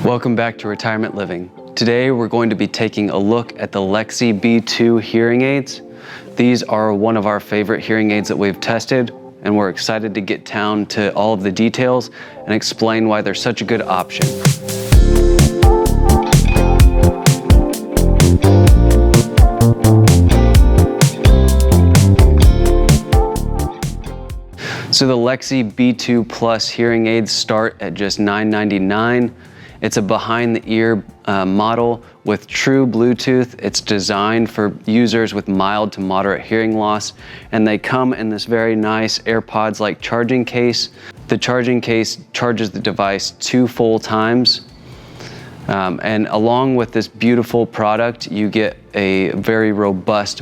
Welcome back to Retirement Living. Today we're going to be taking a look at the Lexie B2 hearing aids. These are one of our favorite hearing aids that we've tested, and we're excited to get down to all of the details and explain why they're such a good option. So the Lexie B2 Plus hearing aids start at just $9.99. It's a behind-the-ear model with true Bluetooth. It's designed for users with mild to moderate hearing loss, and they come in this very nice AirPods-like charging case. The charging case charges the device 2 full times, and along with this beautiful product, you get a very robust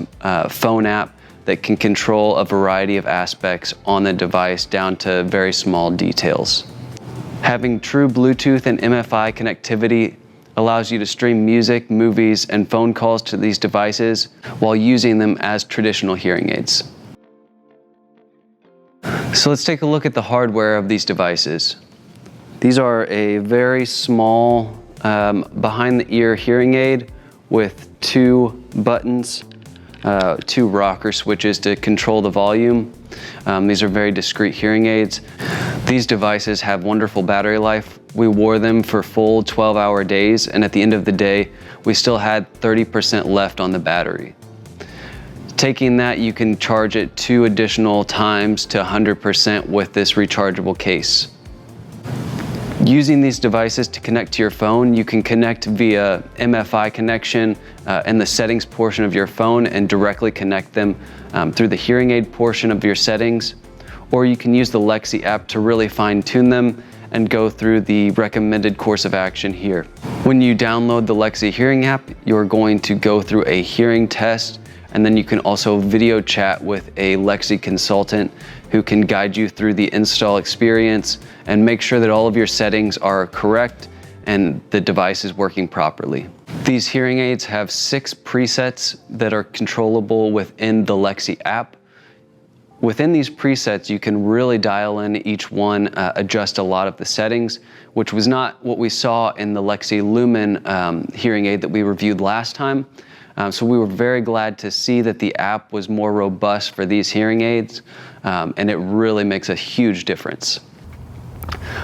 phone app that can control a variety of aspects on the device down to very small details. Having true Bluetooth and MFI connectivity allows you to stream music, movies, and phone calls to these devices while using them as traditional hearing aids. So let's take a look at the hardware of these devices. These are a very small behind-the-ear hearing aid with 2 buttons, 2 rocker switches to control the volume. These are very discreet hearing aids. These devices have wonderful battery life. We wore them for full 12-hour days, and at the end of the day, we still had 30% left on the battery. Taking that, you can charge it 2 additional times to 100% with this rechargeable case. Using these devices to connect to your phone, you can connect via MFI connection in the settings portion of your phone and directly connect them through the hearing aid portion of your settings, or you can use the Lexie app to really fine-tune them and go through the recommended course of action here. When you download the Lexie hearing app, you're going to go through a hearing test, and then you can also video chat with a Lexie consultant who can guide you through the install experience and make sure that all of your settings are correct and the device is working properly. These hearing aids have 6 presets that are controllable within the Lexie app. Within these presets, you can really dial in each one, adjust a lot of the settings, which was not what we saw in the Lexie Lumen hearing aid that we reviewed last time. So we were very glad to see that the app was more robust for these hearing aids, and it really makes a huge difference.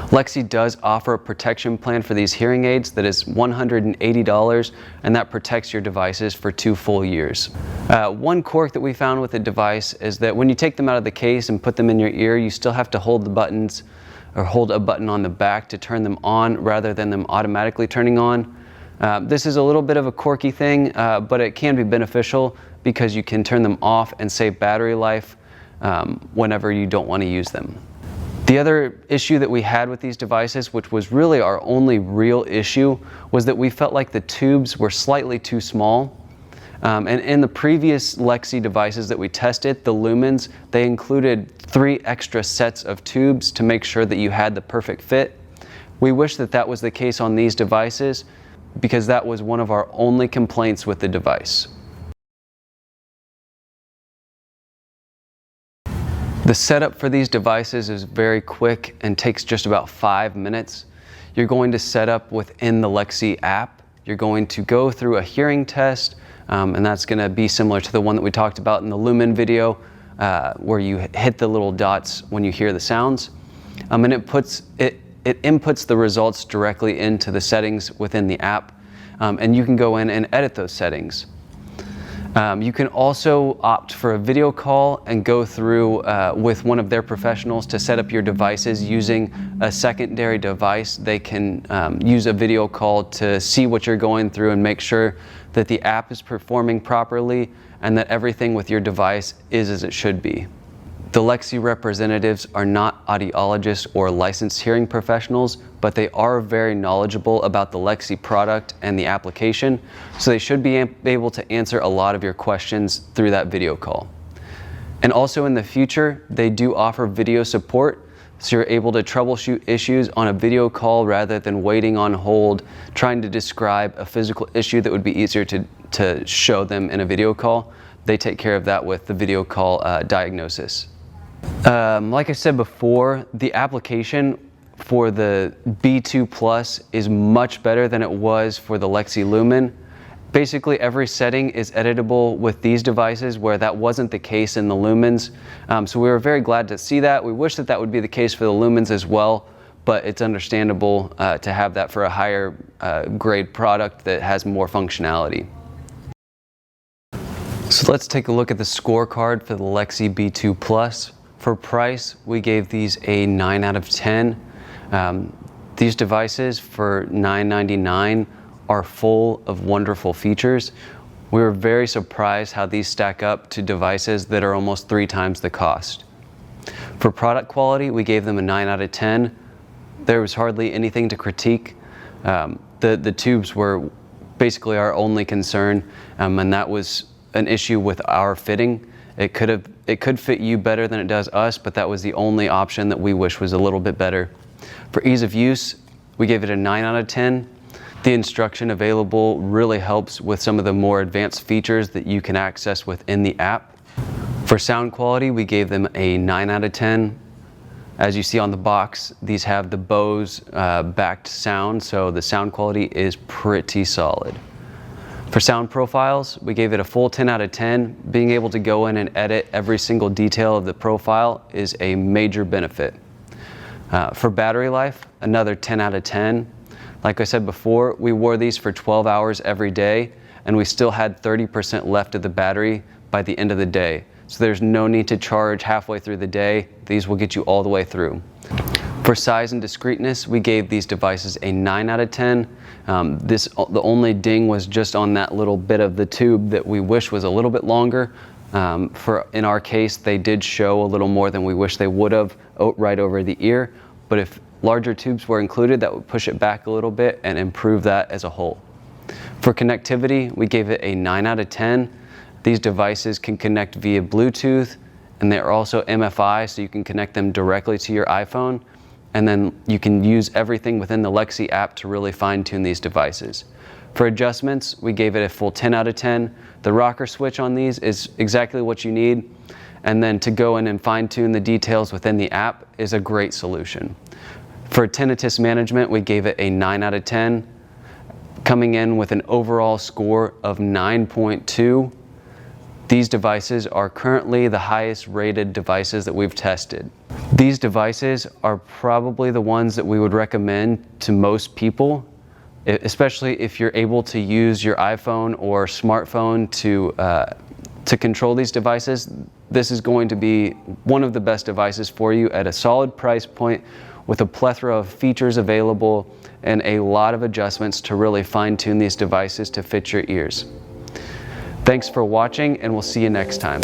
Lexie does offer a protection plan for these hearing aids that is $180, and that protects your devices for 2 full years. One quirk that we found with the device is that when you take them out of the case and put them in your ear, you still have to hold the buttons or hold a button on the back to turn them on rather than them automatically turning on. This is a little bit of a quirky thing, but it can be beneficial because you can turn them off and save battery life whenever you don't want to use them. The other issue that we had with these devices, which was really our only real issue, was that we felt like the tubes were slightly too small. And in the previous Lexie devices that we tested, the Lumens, they included 3 extra sets of tubes to make sure that you had the perfect fit. We wish that that was the case on these devices because that was one of our only complaints with the device. The setup for these devices is very quick and takes just about 5 minutes. You're going to set up within the Lexie app. You're going to go through a hearing test, and that's going to be similar to the one that we talked about in the Lumen video, where you hit the little dots when you hear the sounds. And it inputs the results directly into the settings within the app, and you can go in and edit those settings. You can also opt for a video call and go through with one of their professionals to set up your devices using a secondary device. They can use a video call to see what you're going through and make sure that the app is performing properly and that everything with your device is as it should be. The Lexie representatives are not audiologists or licensed hearing professionals, but they are very knowledgeable about the Lexie product and the application, so they should be able to answer a lot of your questions through that video call. And also in the future, they do offer video support, so you're able to troubleshoot issues on a video call rather than waiting on hold, trying to describe a physical issue that would be easier to show them in a video call. They take care of that with the video call diagnosis. Like I said before, the application for the B2 Plus is much better than it was for the Lexie Lumen. Basically, every setting is editable with these devices, where that wasn't the case in the Lumens. So we were very glad to see that. We wish that that would be the case for the Lumens as well, but it's understandable to have that for a higher grade product that has more functionality. So let's take a look at the scorecard for the Lexie B2 Plus. For price, we gave these a 9 out of 10. These devices for $9.99 are full of wonderful features. We were very surprised how these stack up to devices that are almost 3 times the cost. For product quality, we gave them a 9 out of 10. There was hardly anything to critique. The tubes were basically our only concern, and that was an issue with our fitting. It could fit you better than it does us, but that was the only option that we wish was a little bit better. For ease of use, we gave it a 9 out of 10. The instruction available really helps with some of the more advanced features that you can access within the app. For sound quality, we gave them a 9 out of 10. As you see on the box, these have the Bose backed sound, so the sound quality is pretty solid. For sound profiles, we gave it a full 10 out of 10. Being able to go in and edit every single detail of the profile is a major benefit. For battery life, another 10 out of 10. Like I said before, we wore these for 12 hours every day, and we still had 30% left of the battery by the end of the day. So there's no need to charge halfway through the day. These will get you all the way through. For size and discreteness, we gave these devices a 9 out of 10. The only ding was just on that little bit of the tube that we wish was a little bit longer. In our case, they did show a little more than we wish they would have right over the ear. But if larger tubes were included, that would push it back a little bit and improve that as a whole. For connectivity, we gave it a 9 out of 10. These devices can connect via Bluetooth, and they are also MFI, so you can connect them directly to your iPhone. And then you can use everything within the Lexie app to really fine-tune these devices. For adjustments, we gave it a full 10 out of 10. The rocker switch on these is exactly what you need. And then to go in and fine-tune the details within the app is a great solution. For tinnitus management, we gave it a 9 out of 10, coming in with an overall score of 9.2. These devices are currently the highest rated devices that we've tested. These devices are probably the ones that we would recommend to most people, especially if you're able to use your iPhone or smartphone to control these devices. This is going to be one of the best devices for you at a solid price point, with a plethora of features available and a lot of adjustments to really fine-tune these devices to fit your ears. Thanks for watching, and we'll see you next time.